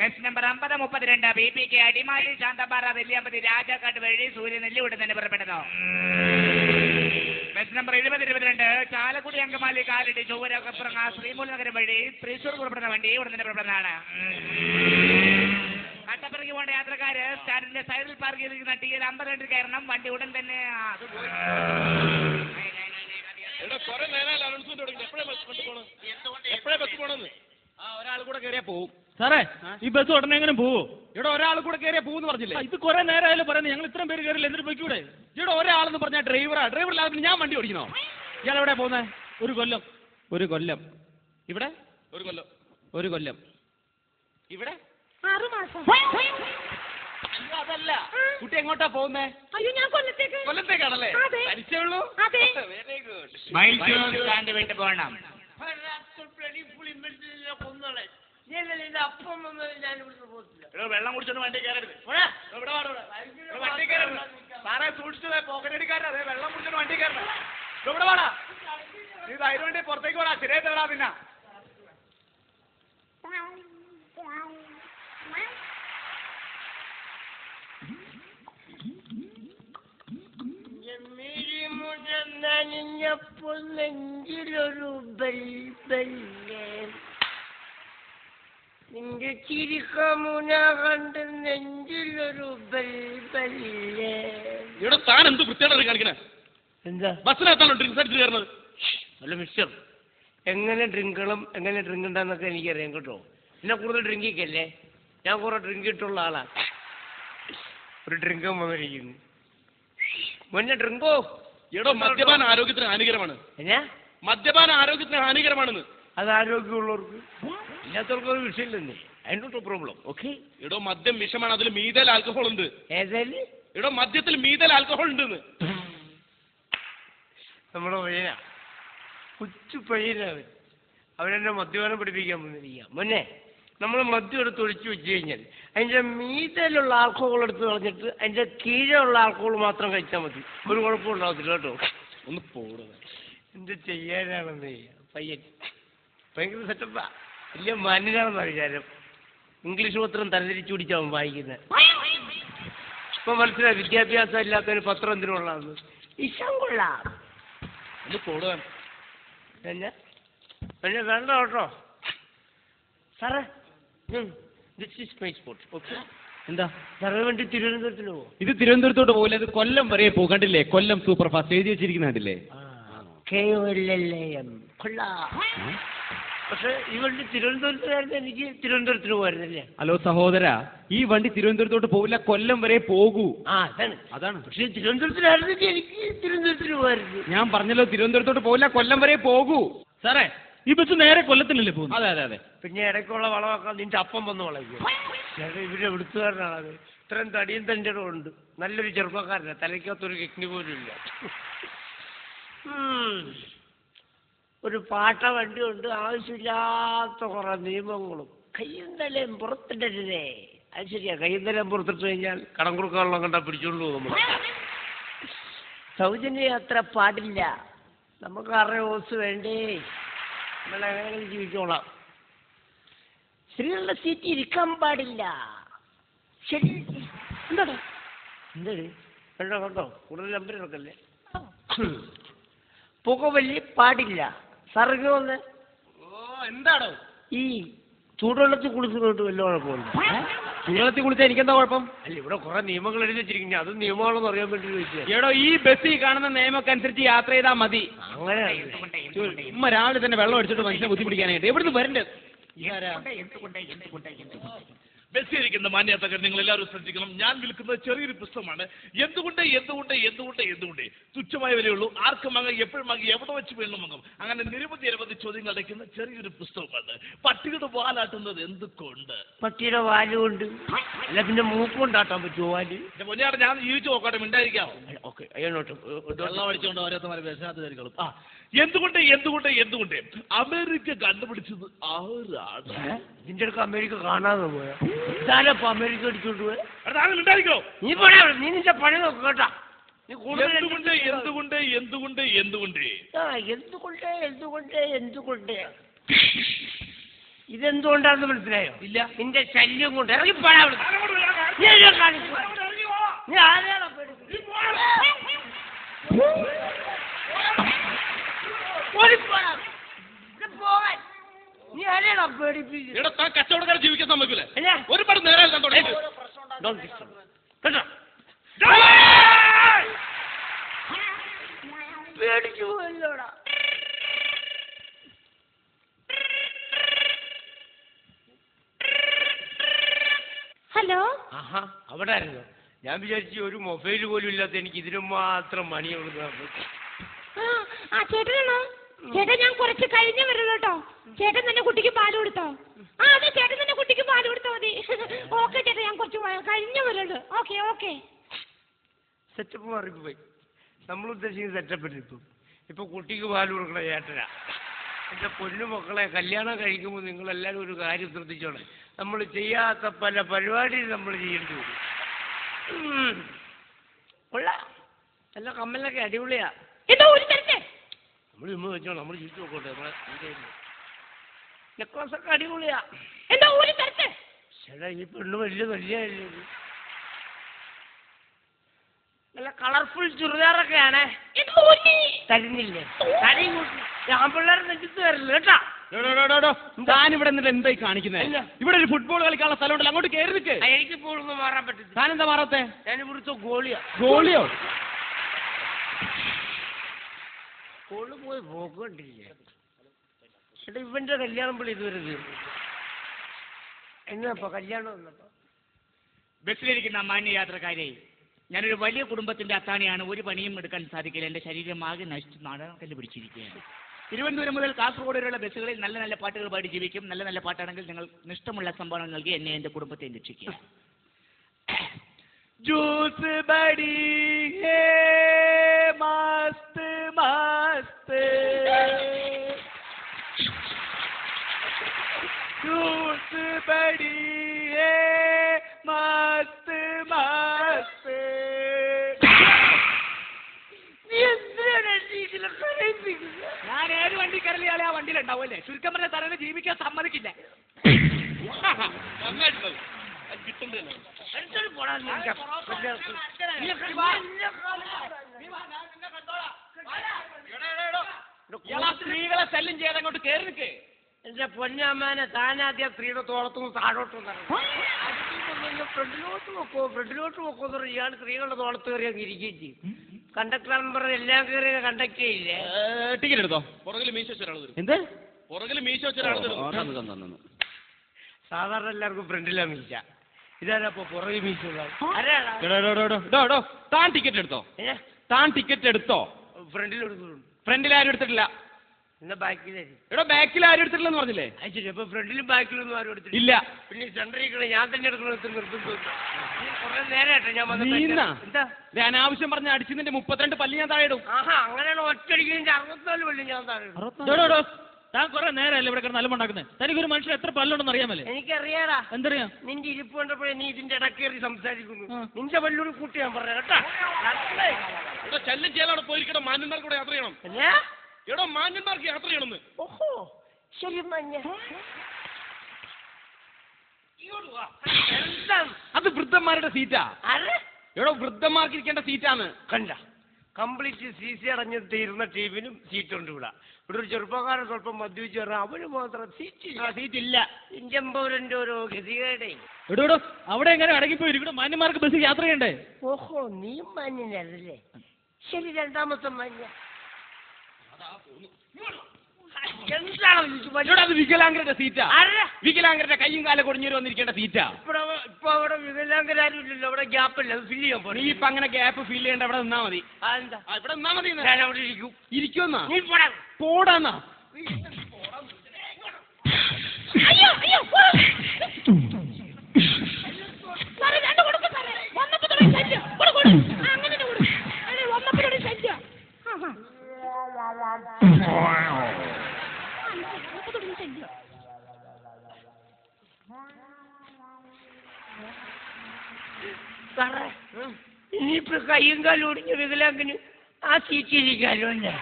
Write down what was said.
Bus number 5032 BPK Adimali Santhapara Nelliyampathy Rajakkad വഴി സൂര്യനെല്ലി ഉടൻ തന്നെ പുറപ്പെടുന്നു. ബസ് നമ്പർ 7022 ചാലക്കുടി അങ്കമാലി കാലടി ചൊവ്വര കപ്പുറങ്ങ ശ്രീമൂലനഗരം വഴി തൃശൂർ പുറപ്പെടുന്ന വണ്ടി ഉടൻ തന്നെ പുറപ്പെടുന്നതാണ്. കട്ടപ്പുറയ്ക്ക് പോകേണ്ട യാത്രക്കാര് സ്റ്റാൻഡിന്റെ സൈഡിൽ പാർക്ക് ചെയ്തിരിക്കുന്ന TL 52 കയറണം. വണ്ടി ഉടൻ തന്നെ ഒരാൾ കൂടെ കയറിയാ പോവും സാറേ. ഈ ബസ് ഉടനെ എങ്ങനെ പോവോ? ഇവിടെ ഒരാൾ കൂടെ കയറിയാ പോകുമെന്ന് പറഞ്ഞില്ലേ? ഇത് കുറെ നേരമായാലും പറയുന്നത്. ഞങ്ങൾ ഇത്രയും പേര് കയറില്ല, എന്നിട്ട് പോയിക്കൂടെ? ഇവിടെ ഒരാളെന്ന് പറഞ്ഞാൽ ഡ്രൈവറില്ലാതെ ഞാൻ വണ്ടി ഓടിക്കണോ? ഇയാൾ എവിടെ പോകുന്നത്? ഒരു കൊല്ലം ഇവിടെ ഒരു കൊല്ലം ഇവിടെ 6 മാസം. അയ്യോ അതല്ല, കുട്ടി എങ്ങോട്ടാ പോകുന്നേ? അയ്യോ ഞാൻ കൊല്ലത്തേക്കാണല്ലേ? പരിചയമുള്ളൂ. Very good. സ്റ്റാൻഡ് വിട്ട് പോകണം. വെള്ളം കുടിച്ചൊന്നും വണ്ടി കയറരുത്. വണ്ടി കയറരുത് സാറേ, സൂക്ഷിച്ചത് പോക്കറ്റടിക്കാരൻ. അതെ, വെള്ളം കുടിച്ചൊന്നും വണ്ടി കയറണം. ഇവിടെ വേടാ, നീ ധൈര്യം വേണ്ടി പുറത്തേക്ക് വേടാ. ശരിയായി തരാ. പിന്നെ നനഞ്ഞപ്പോൾ നെഞ്ചിലൊരു ബൽബല്ലേ, നിന്റെ ചിരിക്കമുന കണ്ട് നെഞ്ചിലൊരു ബൽബല്ലേ. ഇവിടെ താൻ എന്ത് വൃത്തിയാണ് കാണിക്കണേ? എന്താ ബസ്സിനകത്താണോ ഡ്രിങ്ക്സ് അടിച്ച് കയറുന്നത്? അല്ല മിസ്റ്റർ, എങ്ങനെ ഡ്രിങ്കുകളും എങ്ങനെ ഡ്രിങ്ക് ഉണ്ടാന്നൊക്കെ എനിക്കറിയാം കേട്ടോ. എന്നെ കൂടുതൽ ഡ്രിങ്കിക്കല്ലേ, ഞാൻ കുറെ ഡ്രിങ്ക് ഇട്ടുള്ള ആളാ. ഒരു ഡ്രിങ്ക് വന്നിരിക്കുന്നു മുന്നേ ഡ്രിങ്കോ. എടോ, മദ്യപാനം ആരോഗ്യത്തിന് ഹാനികരമാണ്. മദ്യപാനം ആരോഗ്യത്തിന് ഹാനികരമാണെന്ന്. അത് ആരോഗ്യമുള്ളവർക്ക്, ഇല്ലാത്തവർക്ക് ഒരു വിഷയമില്ലെന്നേ. അതിനോട്ടോ പ്രോബ്ലം. ഓക്കെ. എടോ, മദ്യം വിഷമാണ്. അതിൽ മീതൽ ആൽക്കഹോൾ ഉണ്ട്. ഏതായാലും എടോ, മദ്യത്തിൽ മീതൽ ആൽക്കഹോൾ ഉണ്ടെന്ന്. നമ്മുടെ പയ്യന കൊച്ചു പയ്യനാണ്. അവരെന്നെ മദ്യപാനം പഠിപ്പിക്കാൻ വന്നിരിക്കുക. മുന്നേ നമ്മൾ മദ്യം എടുത്ത് ഒഴിച്ചു വെച്ച് കഴിഞ്ഞാൽ അതിൻ്റെ മീതയിലുള്ള ആൽക്കഹോൾ എടുത്ത് കളഞ്ഞിട്ട് അതിൻ്റെ കീഴെയുള്ള ആൽക്കഹോൾ മാത്രം കഴിച്ചാൽ മതി. ഒരു കുഴപ്പമുണ്ടാകത്തില്ല കേട്ടോ. ഒന്ന് പോടുക. എന്ത് ചെയ്യാനാണെന്ന് പയ്യൻ ഭയങ്കര സെറ്റപ്പാ. വലിയ മാന്യനാണെന്നാണ് വിചാരം. ഇംഗ്ലീഷ് പത്രം തലതിരിച്ചു പിടിച്ചാവും വായിക്കുന്നത്. ഇപ്പൊ മനസ്സിലായി വിദ്യാഭ്യാസം ഇല്ലാത്തതിന് പത്രം എന്തിനുള്ളതെന്ന്. ഇഷ്ടം കൊള്ളാം. ഒന്ന് പോടുക. പിന്നെ വേണ്ട കേട്ടോ സാറേ. This is my spot. Okay. എന്താ സാറേ വേണ്ടി തിരുവനന്തപുരത്തിന് പോകും? ഇത് തിരുവനന്തപുരത്തോട്ട് പോകില്ല, ഇത് കൊല്ലം വരെ പോകണ്ടില്ലേ? കൊല്ലം സൂപ്പർ ഫാസ്റ്റ് എഴുതി വെച്ചിരിക്കുന്ന കണ്ടില്ലേ? പക്ഷെ ഈ വണ്ടി തിരുവനന്തപുരത്തുകാരന് എനിക്ക് തിരുവനന്തപുരത്തിന് പോകായിരുന്നല്ലേ? ഹലോ സഹോദര, ഈ വണ്ടി തിരുവനന്തപുരത്തോട്ട് പോകില്ല, കൊല്ലം വരെ പോകൂ. അതാണ്. പക്ഷെ തിരുവനന്തപുരത്തിനായിരുന്നെങ്കിൽ എനിക്ക് തിരുവനന്തപുരത്തിന് പോകായിരുന്നു. ഞാൻ പറഞ്ഞല്ലോ, തിരുവനന്തപുരത്തോട്ട് പോകില്ല, കൊല്ലം വരെ പോകൂ. സാറേ, ഈ ബസ് നേരെ കൊല്ലത്തിനല്ലേ പോകുന്നത്? അതെ അതെ അതെ. പിന്നെ ഇടയ്ക്കുള്ള വളമാക്കാൻ നിന്റെ അപ്പം വന്ന് വളയ്ക്കും. ഇവരെ എടുത്തുകാരനാണത്. ഇത്രയും തടിയും തൻ്റെ ഉണ്ട്. നല്ലൊരു ചെറുപ്പക്കാരനാണ്. തലയ്ക്കകത്തൊരു കിഡ്നി പോലും ഇല്ല. ഒരു പാട്ട വണ്ടിയുണ്ട്. ആവശ്യമില്ലാത്ത കുറെ നിയമങ്ങളും. കയ്യും തലയും പുറത്തിടരുതേ. അത് ശരിയാ, കയ്യും തലയും പുറത്തിട്ട് കഴിഞ്ഞാൽ കടം കൊടുക്കാനുള്ള കണ്ടാ പിടിച്ചോണ്ട് പോകും നമ്മൾ. സൗജന്യ യാത്ര പാടില്ല. നമുക്ക് 6 ഓസ് വേണ്ടേ? നമ്മളെങ്ങനെ ജീവിച്ചോളാം. സ്ത്രീകളുടെ സീറ്റ് ഇരിക്കാൻ പാടില്ല. ശരി. എന്താടോ എന്താടി കണ്ടോ കണ്ടോ, കൂടുതൽ നമ്പർ എടുക്കല്ലേ. പുകവലി പാടില്ല. സാറിന് വന്ന് എന്താടോ ഈ ചൂടുവെള്ളത്തിൽ കുളിച്ചിട്ട് വല്ല കുഴപ്പമുണ്ട്? ചൂടുവെള്ളത്തിൽ കുളിച്ചാൽ എനിക്കെന്താ കുഴപ്പം? അല്ല, ഇവിടെ കുറെ നിയമങ്ങൾ എഴുതി വെച്ചിരിക്കുന്നത്. അത് നിയമമാണെന്ന് അറിയാൻ വേണ്ടി ചോദിച്ചത്. എടോ, ഈ ബസ്സിൽ കാണുന്ന നിയമമൊക്കെ അനുസരിച്ച് യാത്ര ചെയ്താൽ മതി. അങ്ങനെ ഉമ്മ രാവിലെ തന്നെ വെള്ളം അടിച്ചിട്ട് മനുഷ്യനെ ബുദ്ധിമുട്ടിക്കാനായിട്ട് എവിടുന്ന് വരണ്ടേ? ബസ്സിരിക്കുന്ന മാന്യത്തകർ നിങ്ങൾ എല്ലാവരും ശ്രദ്ധിക്കണം. ഞാൻ വിൽക്കുന്നത് ചെറിയൊരു പുസ്തകമാണ്. എന്തുകൊണ്ട് എന്തുകൊണ്ട് എന്തുകൊണ്ട് എന്തുകൊണ്ട് തുച്ഛമായ വിലയുള്ളൂ. ആർക്കും വാങ്ങാം, എപ്പോഴും വാങ്ങി, എവിടെ വെച്ച് വേണം വാങ്ങും. അങ്ങനെ നിരവധി ചോദ്യങ്ങൾ അടയ്ക്കുന്ന ചെറിയൊരു പുസ്തകമാണ്. പട്ടിയുടെ വാലാട്ടുന്നത് എന്തുകൊണ്ട്? പട്ടിയുടെ വാലുകൊണ്ട്. അല്ല പിന്നെ മൂക്കുകൊണ്ടാട്ടാൻ പറ്റുമോ വാല്? മുന്നേ ഞാൻ ജീവിച്ചു നോക്കട്ടെ, മിണ്ടായിരിക്കാമോ? ഓക്കെ, അയ്യോട്ട് വെള്ളം അടിച്ചുകൊണ്ട് ഓരോരുത്തമാരെ വിശാത്തുകാരികളും. എന്തുകൊണ്ട് എന്തുകൊണ്ട് എന്തുകൊണ്ട് അമേരിക്ക കണ്ടുപിടിച്ചത് ആരാണ്? ഇതിന്റെ അടുക്ക് അമേരിക്ക കാണാതെ പോയാ ഇതാലപ്പോ അമേരിക്ക അടിച്ചോണ്ട് പോയ. മിണ്ടായിരിക്കോ? നീ പോടാ, നീ നിന്റെ പണി നോക്ക് കേട്ടാ. നീ എന്തുകൊണ്ട് എന്തുകൊണ്ട് എന്തുകൊണ്ട് എന്തുകൊണ്ട് എന്തുകൊണ്ട് എന്തുകൊണ്ട് എന്തുകൊണ്ട് ഇതെന്തുകൊണ്ടാണെന്ന് മനസ്സിലായോ? ഇല്ല. നിന്റെ ശല്യം കൊണ്ട് ഇറങ്ങിപ്പോടാ അവിടുന്ന്. നീ എന്നെ കാണിക്കുവാ. നീ ആരെയാണോ ഓടിപ്പോടാ. ഇവിടെ പോകാൻ നീ ആരെയാണോ പേടിപ്പിച്ചത്? ഇവിടെ താൻ കച്ചവടക്കാരെ ജീവിക്കാൻ സമ്മതിക്കില്ലേ? അല്ലേ? ഒരുപാട് നേരം തുടങ്ങി കേട്ടോ പേടിച്ചു പോയല്ലോടാ. ഹലോ. ആഹാ അവിടെ ആയിരുന്നു. ഞാൻ വിചാരിച്ചു ഒരു മൊബൈൽ പോലും ഇല്ലാത്ത എനിക്ക് ഇതിനു മാത്രം മണിയുള്ളത്. ആ ചേട്ടനാണോ? ചേട്ടൻ ഞാൻ കുറച്ച് കഴിഞ്ഞേ വരുള്ളൂ കേട്ടോ. ചേട്ടൻ തന്നെ കുട്ടിക്ക് പാല് കൊടുത്തോ? ആ അതെ, ചേട്ടൻ തന്നെ കുട്ടിക്ക് പാല് കൊടുത്താൽ മതി. ഓക്കെ ചേട്ടാ, ഞാൻ കുറച്ച് കഴിഞ്ഞേ വരുള്ളൂ. Okay okay. സെറ്റപ്പ് മാറിപ്പോയി. നമ്മൾ ഉദ്ദേശിക്കുന്ന സെറ്റപ്പ് ഇപ്പൊ കുട്ടിക്ക് പാല് കൊടുക്കണ ചേട്ടനാ. എന്റെ പൊന്നു മക്കളെ, കല്യാണം കഴിക്കുമ്പോൾ നിങ്ങളെല്ലാവരും ഒരു കാര്യം ശ്രദ്ധിച്ചോളെ. നമ്മൾ ചെയ്യാത്ത പല പരിപാടിയും നമ്മൾ ചെയ്യേണ്ടി വരും. നല്ല കമ്മലൊക്കെ അടിപൊളിയാ. എന്തോ ഒരു തരട്ടെ. നമ്മൾ ഇമ്മ വെച്ചോ, നമ്മൾ ജീവിച്ചു നോക്കോട്ടെ. നമ്മളെ നെക്ലസ് ഒക്കെ അടിപൊളിയാ. എന്തോ ഒരു തരട്ടെ. ചേട്ടാ ഈ പെണ്ണ് വലിയ വലിയല്ലേ. നല്ല കളർഫുൾ ചുരിദാറൊക്കെയാണേ. തരുന്നില്ലേ? തടിയും കൂട്ടി ആൺപിള്ളേരെ നെഞ്ചത്ത് തരില്ല കേട്ടാ. താൻ ഇവിടെ എന്നിട്ട് എന്തായി കാണിക്കുന്നത്? ഇവിടെ ഒരു ഫുട്ബോൾ കളിക്കാനുള്ള സ്ഥലമുണ്ടല്ലോ, അങ്ങോട്ട് കയറി നിൽക്ക്. എനിക്ക് ഇപ്പോഴൊന്നും മാറാൻ പറ്റില്ല. താൻ എന്താ മാറാത്തെ? ഞാൻ ഇവിടുത്തെ ഗോളിയാ. ഗോളിയോ? ഗോള് പോയി പോക്ക് കണ്ടില്ലേ? ചേട്ടാ ഇവന്റെ കല്യാണം വിളി ഇതുവരെ തീർന്നു. എന്നപ്പോ കല്യാണം വന്നപ്പോ ബസ്സിലിരിക്കുന്ന മാന്യ യാത്രക്കാരെ, ഞാനൊരു വലിയ കുടുംബത്തിന്റെ അത്താണിയാണ്. ഒരു പണിയും എടുക്കാൻ സാധിക്കില്ല. എന്റെ ശരീരം ആകെ നശിച്ച് നാടകല്ല് പിടിച്ചിരിക്കുകയാണ്. തിരുവനന്തപുരം മുതൽ കാസർഗോഡ് വരെയുള്ള ബസ്സുകളിൽ നല്ല നല്ല പാട്ടുകൾ പാടി ജീവിക്കും. നല്ല നല്ല പാട്ടാണെങ്കിൽ നിങ്ങൾ ഇഷ്ടമുള്ള സംഭാവന നൽകി എന്നെ എന്റെ കുടുംബത്തെ രക്ഷിക്കുക. ജ്യൂസ് ബടി ഹേ മസ്ത് മസ്ത്, ജ്യൂസ് ബടി ഹേ മസ്ത് മസ്ത്. ഞാൻ ഏത് വണ്ടി കയറിയാളെ ആ വണ്ടിയിലുണ്ടാവുമല്ലേ. ചുരുക്കം പറഞ്ഞ തറയെ ജീവിക്കാൻ സമ്മതിക്കില്ല. സ്ത്രീകളെ ശല്യം ചെയ്യാതെ അങ്ങോട്ട് കയറി നിൽക്കേ. എന്റെ പൊന്നമ്മാനെ, താനാദ്യം സ്ത്രീയുടെ തോളത്തുനിന്ന് താഴോട്ട് ഫ്രണ്ടിലോട്ട് വെക്കോ ഫ്രണ്ടിലോട്ട് വെക്കോ എന്ന് പറഞ്ഞാൽ ഇയാൾ സ്ത്രീകളുടെ തോളത്ത് കയറി അങ്ങ് ഇരിക്കുകയും ചെയ്യും. കണ്ടക്ടർ പറഞ്ഞ എല്ലാം കയറി കണ്ടക്ട് ചെയ്യില്ലേ? ടിക്കറ്റ് എടുത്തോ. പുറകിൽ മീശ വെച്ച ഒരാൾ തരും. എന്ത്? പുറകിൽ മീശ വെച്ച ഒരാൾ തരും. സാധാരണ എല്ലാവർക്കും ഫ്രണ്ടിലാ മീശ. ഇതാരപ്പോ പുറകിൽ മീശ ഉള്ളത്? താൻ ടിക്കറ്റ് എടുത്തോ? താൻ ടിക്കറ്റ് എടുത്തോ? ഫ്രണ്ടിൽ എടുത്തിട്ടുണ്ട്. ഫ്രണ്ടിൽ ആരും എടുത്തിട്ടില്ല. എന്നാ ബാക്കിലായി. എടോ ബാക്കിൽ ആരും എടുത്തിട്ടില്ലെന്ന് പറഞ്ഞില്ലേ? ശരി, അപ്പൊ ഫ്രണ്ടിലും ബാക്കിലൊന്നും ആരും എടുത്തിട്ടില്ല. ഇല്ല. പിന്നെ സെന്ററിൽ ഞാൻ തന്നെ എടുക്കണമെന്ന് നിർത്തുന്നു. കുറെ നേരമായിട്ട് ഞാൻ എന്താ അനാവശ്യം പറഞ്ഞ അടിച്ചതിന്റെ 32 പല്ല് ഞാൻ താഴെ ഇടും. ആഹാ, അങ്ങനെയാണ് ഒറ്റയടിക്കുന്നതിന്റെ 64 പല്ല് ഞാൻ താഴെ ഇടും. താൻ കുറെ നേരമല്ലേ ഇവിടെ കിടന്ന് അലമ്പുണ്ടാക്കുന്നത്? തനിക്കൊരു മനുഷ്യൻ എത്ര പല്ലുണ്ടെന്ന് അറിയാമല്ലേ? എനിക്കറിയാടാ. എന്തറിയാം? നിന്റെ ഇരിപ്പ് കണ്ടപ്പോഴേ നീ ഇതിന്റെ ഇടക്കേറി സംസാരിക്കുന്നു. നിന്റെ പല്ലൂടി കൂട്ടി ഞാൻ പറഞ്ഞ കേട്ടാ. ശല്യം ചെയ്യാനവിടെ പോയിരിക്കണം. മാന്യന്മാർക്ക് കൂടെ യാത്ര ചെയ്യണം. എടോ മാന്യന്മാർക്ക് യാത്ര ചെയ്യണമെന്ന്. ഓഹോ ശരി മഞ്ഞ. അത് വൃദ്ധന്മാരുടെ സീറ്റാ. എടോ വൃദ്ധന്മാർക്ക് ഇരിക്കേണ്ട സീറ്റാണ്. കണ്ട കംപ്ലീറ്റ് CC അടഞ്ഞ് തീരുന്ന ടീമിനും സീറ്റുണ്ട് ഇവിടെ. ഇവിടെ ഒരു ചെറുപ്പക്കാരൻ സ്വല്പം മദ്യപിച്ച് പറഞ്ഞാൽ അവന് മാത്രം സീറ്റില്ല. ഇന്ത്യൻ പൗരന്റെ ഓരോ ഗതികേടെ. എടോ അവിടെ എങ്ങനെ അടങ്ങിപ്പോയി ഇവിടെ മാന്യന്മാർക്ക് ബസ് യാത്ര ചെയ്യണ്ടേ? ഓഹോ നീ മഞ്ഞല്ലേ. ശരി, രണ്ടാമത്തെ മഞ്ഞ. അത് വികലാംഗരുടെ സീറ്റാ. വികലാംഗരുടെ കയ്യും കാലം കൊടിഞ്ഞേരി വന്നിരിക്കേണ്ട സീറ്റാ. ഇപ്പൊ അവിടെ വികലാംഗരാരും ഇല്ലല്ലോ. അവിടെ ഗ്യാപ്പില്ല. അത് ഫില്ല് ചെയ്യാൻ നീ ഇപ്പൊ അങ്ങനെ ഗ്യാപ്പ് ഫില്ല് ചെയ്യേണ്ട. അവിടെ നിന്നാ മതി. ഇവിടെ നിന്നാ മതി. ഞാൻ അവിടെ ഇരിക്കും. ഇരിക്കുമെന്നാ? പോടാന്നാ? ഇനിയിപ്പോ കയ്യും കാലും ഒടിഞ്ഞ വികലാംഗന് ആ സീറ്റിരിക്കാലോ അല്ലേ?